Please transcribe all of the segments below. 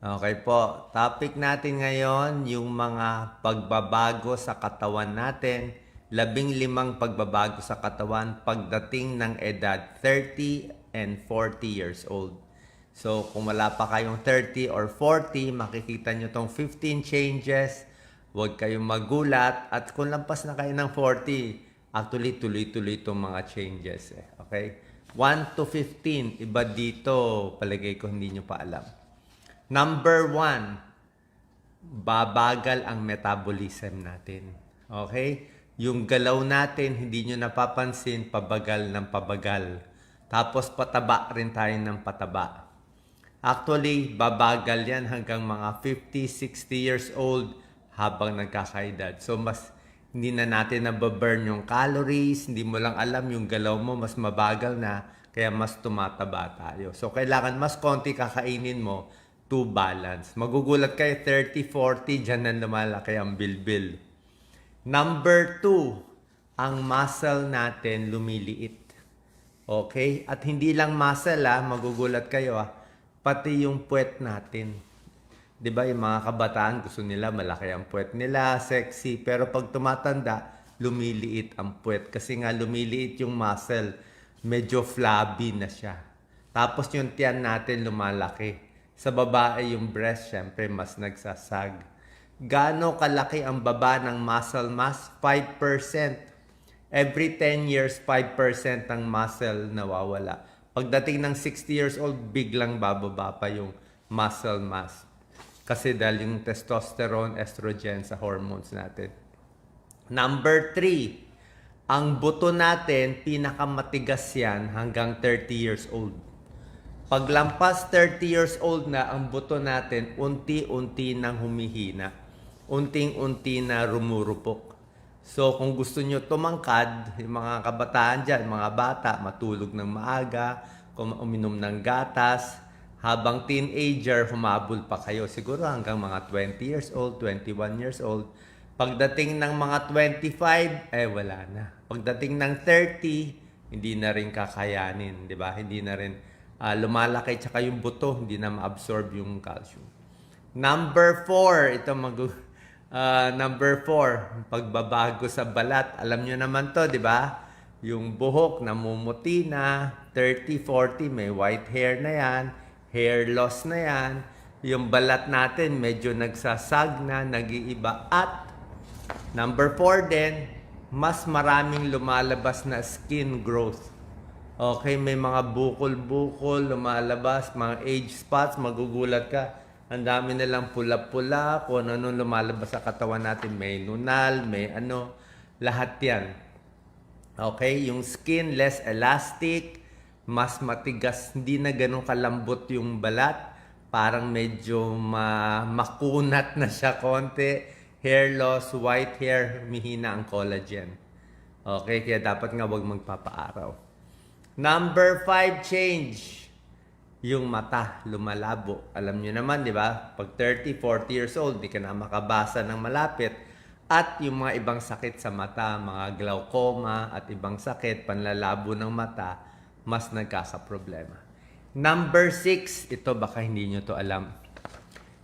Okay po, topic natin ngayon yung mga pagbabago sa katawan natin, 15 pagbabago sa katawan pagdating ng edad 30 and 40 years old. So kung wala pa kayong 30 or 40, makikita nyo tong 15 changes. Huwag kayong magulat at kung lampas na kayo ng 40, actually tuloy-tuloy itong mga changes. Okay? 1 to 15, iba dito, palagay ko hindi nyo pa alam. Number 1, babagal ang metabolism natin. Okay? Yung galaw natin, hindi nyo napapansin, pabagal ng pabagal. Tapos pataba rin tayo ng pataba. Actually, babagal yan hanggang mga 50, 60 years old habang nagkakaedad. So, mas hindi na natin nababurn yung calories, hindi mo lang alam yung galaw mo, mas mabagal na, kaya mas tumataba tayo. So, kailangan mas konti kakainin mo to balance. Magugulat kayo, 30, 40, dyan na lumalaki ang bilbil. Number 2, ang muscle natin lumiliit. Okay? At hindi lang muscle magugulat kayo pati yung puwet natin. 'Di ba yung mga kabataan gusto nila malaki ang puwet nila, sexy, pero pag tumatanda, lumiliit ang puwet kasi nga lumiliit yung muscle, medyo flabby na siya. Tapos yung tiyan natin lumalaki. Sa babae yung breast, syempre mas nagsasag. Gaano kalaki ang baba ng muscle mass? 5%. Every 10 years, 5% ng muscle nawawala. Pagdating ng 60 years old, biglang bababa pa yung muscle mass. Kasi dahil yung testosterone, estrogen sa hormones natin. Number 3, ang buto natin, pinakamatigas yan hanggang 30 years old. Paglampas 30 years old na, ang buto natin, unti-unti nang humihina. Unting-unti na rumurupok. So, kung gusto nyo tumangkad, yung mga kabataan dyan, mga bata, matulog ng maaga, uminom ng gatas, habang teenager, humabol pa kayo. Siguro hanggang mga 20 years old, 21 years old. Pagdating ng mga 25, wala na. Pagdating ng 30, hindi na rin kakayanin, di ba? Hindi na rin lumalaki, tsaka yung buto, hindi na ma-absorb yung calcium. Number 4, Number 4, pagbabago sa balat. Alam nyo naman to, di ba? Yung buhok, namumuti na, 30, 40, may white hair na yan, hair loss na yan, yung balat natin medyo nagsasag na, nag-iiba. At number 4 din, mas maraming lumalabas na skin growth. Okay, may mga bukol-bukol lumalabas, mga age spots, magugulat ka. Ang dami nilang pula-pula, kung ano lumalabas sa katawan natin. May nunal, may lahat yan. Okay, yung skin less elastic, mas matigas, hindi na ganun kalambot yung balat. Parang medyo makunat na siya konti. Hair loss, white hair, mihina ang collagen. Okay, kaya dapat nga wag magpapaaraw. Number 5 change. Yung mata, lumalabo. Alam nyo naman, di ba? Pag 30, 40 years old, di ka na makabasa ng malapit. At yung mga ibang sakit sa mata, mga glaucoma at ibang sakit, panlalabo ng mata, mas nagkakaproblema. Number 6, ito baka hindi nyo to alam.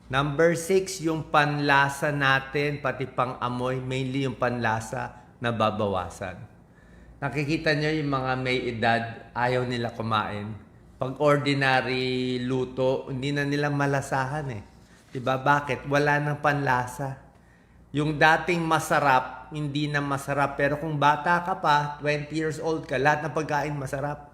Number 6, yung panlasa natin, pati pang-amoy, mainly yung panlasa, nababawasan. Nakikita nyo yung mga may edad, ayaw nila kumain. Pag ordinary luto, hindi na nila malasahan Diba? Bakit? Wala nang panlasa. Yung dating masarap, hindi na masarap. Pero kung bata ka pa, 20 years old ka, lahat ng pagkain masarap.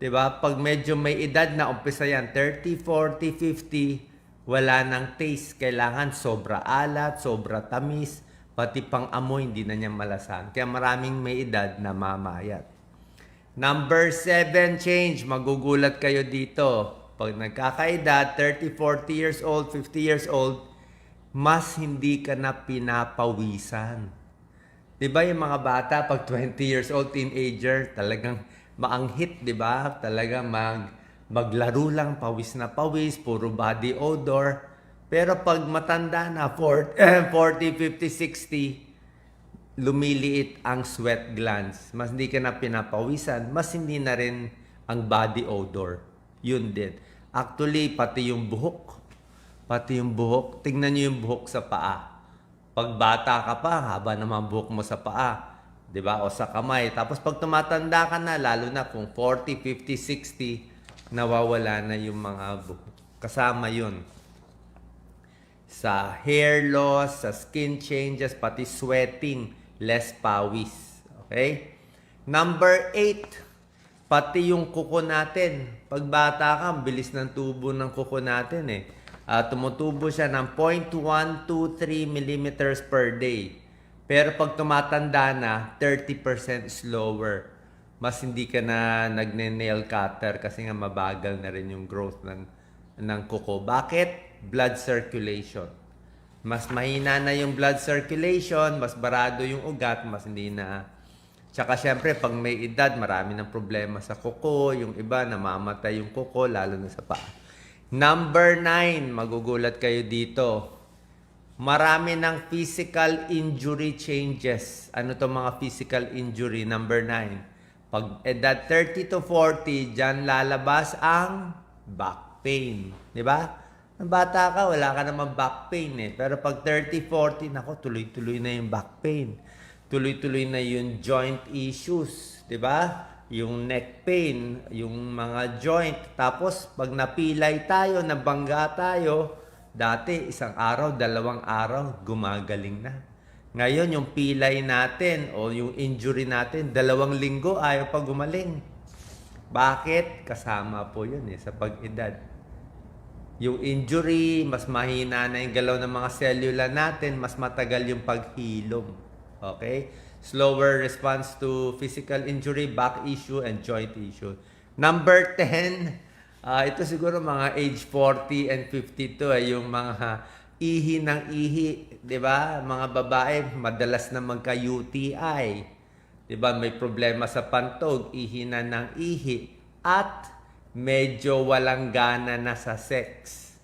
Diba? Pag medyo may edad na, umpisa yan, 30, 40, 50, wala nang taste. Kailangan sobra alat, sobra tamis, pati pang amoy, hindi na niya malasahan. Kaya maraming may edad na mamayat. Number 7 change, magugulat kayo dito. Pag nagkakaedad, 30, 40 years old, 50 years old, mas hindi ka na pinapawisan. Diba yung mga bata, pag 20 years old, teenager, talagang maanghit, diba? Talagang maglaro lang, pawis na pawis, puro body odor. Pero pag matanda na, 40, 50, 60, lumiliit ang sweat glands. Mas hindi ka na pinapawisan, mas hindi na rin ang body odor. Yun din. Actually, pati yung buhok. Pati yung buhok. Tingnan nyo yung buhok sa paa. Pag bata ka pa, haba naman buhok mo sa paa. 'Di ba? O sa kamay. Tapos pag tumatanda ka na, lalo na kung 40, 50, 60, nawawala na yung mga buhok. Kasama yun. Sa hair loss, sa skin changes, pati sweating, less pawis. Okay? Number 8, pati yung kuko natin. Pag bata ka, ang bilis ng tubo ng kuko natin eh. Tumutubo siya ng 0.123 millimeters per day. Pero pag tumatanda na, 30% slower. Mas hindi ka na nagne-nail cutter kasi nga mabagal na rin yung growth ng kuko. Bakit? Blood circulation. Mas mahina na yung blood circulation, mas barado yung ugat, mas hindi na. Tsaka syempre, pag may edad, marami ng problema sa kuko. Yung iba, namamatay yung kuko, lalo na sa paa. Number 9, magugulat kayo dito. Marami ng physical injury changes. Ano to mga physical injury? Number 9. Pag edad 30 to 40, dyan lalabas ang back pain. Di ba? Ang bata ka, wala ka naman back pain eh. Pero pag 30, 40, nako, tuloy-tuloy na yung back pain. Tuloy-tuloy na yung joint issues. Di ba? Yung neck pain, yung mga joint. Tapos, pag napilay tayo, nabangga tayo, dati, 1 araw, 2 araw, gumagaling na. Ngayon, yung pilay natin o yung injury natin, 2 linggo, ayaw pa gumaling. Bakit? Kasama po yun sa pag-edad. Yung injury, mas mahina na yung galaw ng mga cellula natin, mas matagal yung paghilom. Okay? Slower response to physical injury, back issue, and joint issue. Number 10, ito siguro mga age 40 and 52, yung mga ihi ng ihi, di ba? Mga babae, madalas na magka-UTI. Di ba? May problema sa pantog, ihi na ng ihi, at medyo walang gana na sa sex.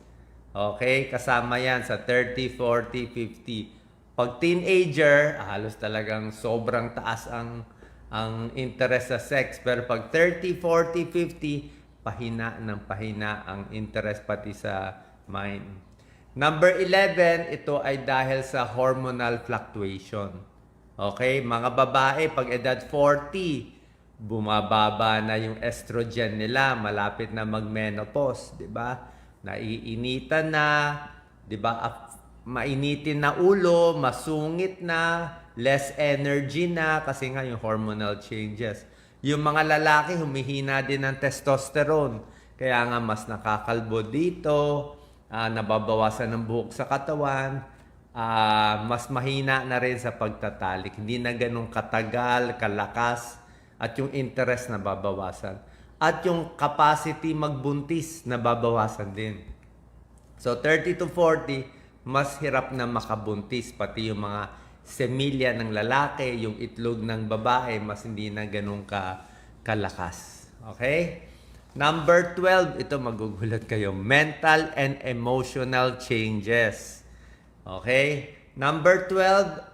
Okay? Kasama yan sa 30, 40, 50. Pag teenager, halos talagang sobrang taas ang interest sa sex. Pero pag 30, 40, 50, pahina ng pahina ang interest pati sa mind. Number 11, ito ay dahil sa hormonal fluctuation. Okay? Mga babae, pag edad 40, bumababa na yung estrogen nila, malapit na mag-menopause, 'di ba? Naiinitan na, 'di ba? Mainitin na ulo, masungit na, less energy na kasi nga yung hormonal changes. Yung mga lalaki humihina din ng testosterone. Kaya nga mas nakakalbo dito, nababawasan ng buhok sa katawan, mas mahina na rin sa pagtatalik. Hindi na ganun katagal, kalakas, at yung interest na babawasan. At yung capacity magbuntis na babawasan din. So 30 to 40, mas hirap na makabuntis. Pati yung mga semilya ng lalaki, yung itlog ng babae, mas hindi na ganun kalakas. Okay? Number 12, ito magugulat kayo. Mental and emotional changes. Okay? Number 12,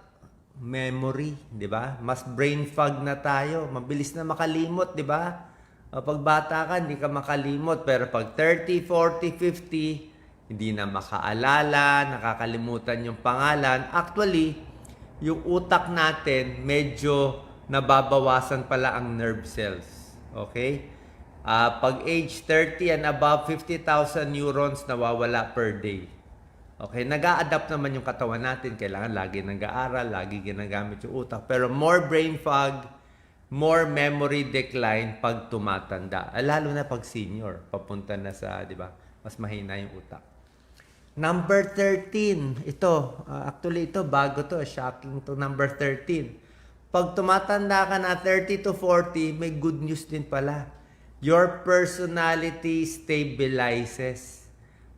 memory. Di ba? Mas brain fog na tayo. Mabilis na makalimot, di ba? Pag bata ka, hindi ka makalimot. Pero pag 30, 40, 50, hindi na makaalala, nakakalimutan yung pangalan. Actually, yung utak natin, medyo nababawasan pala ang nerve cells. Okay? Pag age 30 and above, 50,000 neurons nawawala per day. Okay? Nag-a-adapt naman yung katawan natin. Kailangan lagi nag-aaral, lagi ginagamit yung utak. Pero more brain fog, more memory decline pag tumatanda. Lalo na pag senior, papunta na sa, di ba? Mas mahina yung utak. Number 13, ito, actually ito, bago to, shocking to, number 13. Pag tumatanda ka na 30 to 40, may good news din pala. Your personality stabilizes.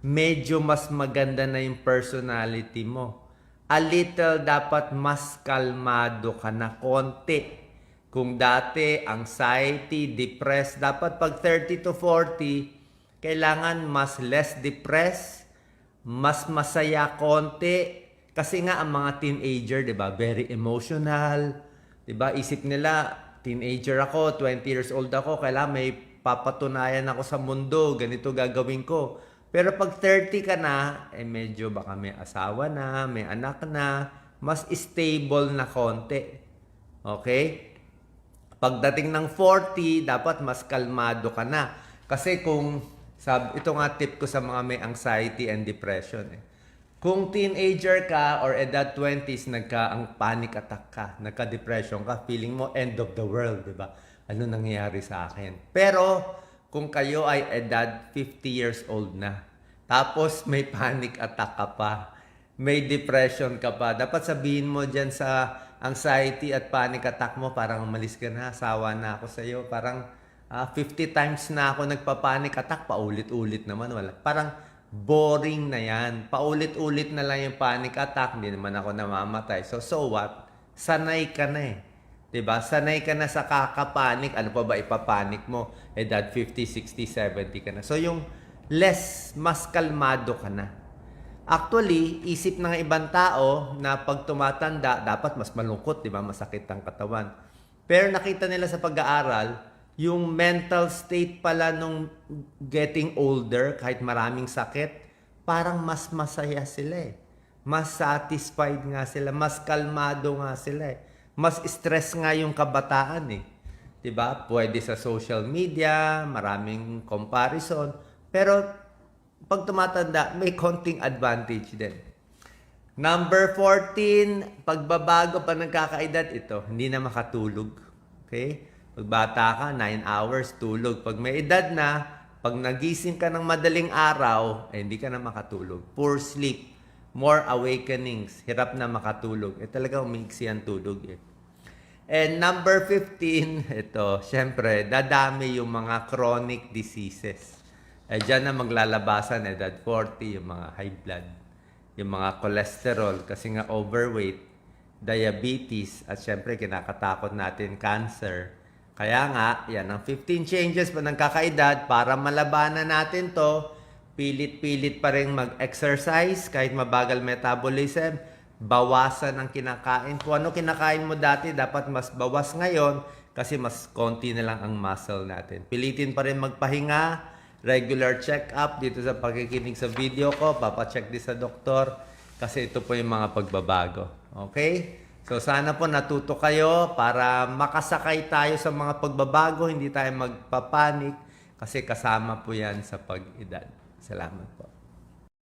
Medyo mas maganda na yung personality mo. A little dapat mas kalmado ka na konti. Kung dati, anxiety, depressed, dapat pag 30 to 40, kailangan mas less depressed, mas masaya konti. Kasi nga ang mga teenager, 'di ba, very emotional, 'di ba? Isip nila, teenager ako, 20 years old ako, kailangan may papatunayan ako sa mundo, ganito gagawin ko. Pero pag 30 ka na, medyo baka may asawa na, may anak na, mas stable na konti. Okay? Pagdating ng 40, dapat mas kalmado ka na. Kasi kung, ito nga tip ko sa mga may anxiety and depression. Kung teenager ka or edad 20s, ang panic attack ka, nagka-depression ka, feeling mo end of the world, di ba? Ano nangyayari sa akin? Pero, kung kayo ay edad 50 years old na, tapos may panic attack ka pa, may depression ka pa, dapat sabihin mo dyan sa anxiety at panic attack mo, parang umalis ka na, sawa na ako sa'yo, parang 50 times na ako nagpa-panic attack, paulit-ulit naman, wala. Parang boring na yan. Paulit-ulit na lang yung panic attack, hindi naman ako namamatay. So what? Sanay ka na eh. Diba? Sanay ka na sa kakapanik. Ano pa ba ipapanik mo? Edad 50, 60, 70 ka na. So yung mas kalmado ka na. Actually, isip ng ibang tao na pag tumatanda, dapat mas malungkot, diba? Masakit ang katawan. Pero nakita nila sa pag-aaral, yung mental state pala nung getting older, kahit maraming sakit, parang mas masaya sila eh. Mas satisfied nga sila, mas kalmado nga sila eh. Mas stress nga yung kabataan eh. 'Di ba? Pwede sa social media, maraming comparison, pero pag tumatanda, may konting advantage din. Number 14, pagbabago pa ng kakaedad, ito, hindi na makatulog. Okay? Pag bata ka, 9 hours tulog. Pag may edad na, pag nagising ka ng madaling araw, hindi ka na makatulog. Poor sleep. More awakenings, hirap na makatulog. Talaga umiksi ang tulog eh. And number 15, ito, syempre, dadami yung mga chronic diseases. Diyan na maglalabasan, edad 40, yung mga high blood, yung mga cholesterol, kasi nga overweight, diabetes, at syempre, kinakatakot natin, cancer. Kaya nga, yan, ang 15 changes pa ng kakaedad, para malabanan natin to, pilit-pilit pa rin mag-exercise kahit mabagal metabolism, bawasan ang kinakain. Kung ano kinakain mo dati, dapat mas bawas ngayon kasi mas konti na lang ang muscle natin. Pilitin pa rin magpahinga, regular check-up dito sa pakikinig sa video ko, papacheck din sa doktor kasi ito po yung mga pagbabago. Okay? So sana po natuto kayo para makasakay tayo sa mga pagbabago, hindi tayo magpapanik kasi kasama po yan sa pag-edad. Salamat po.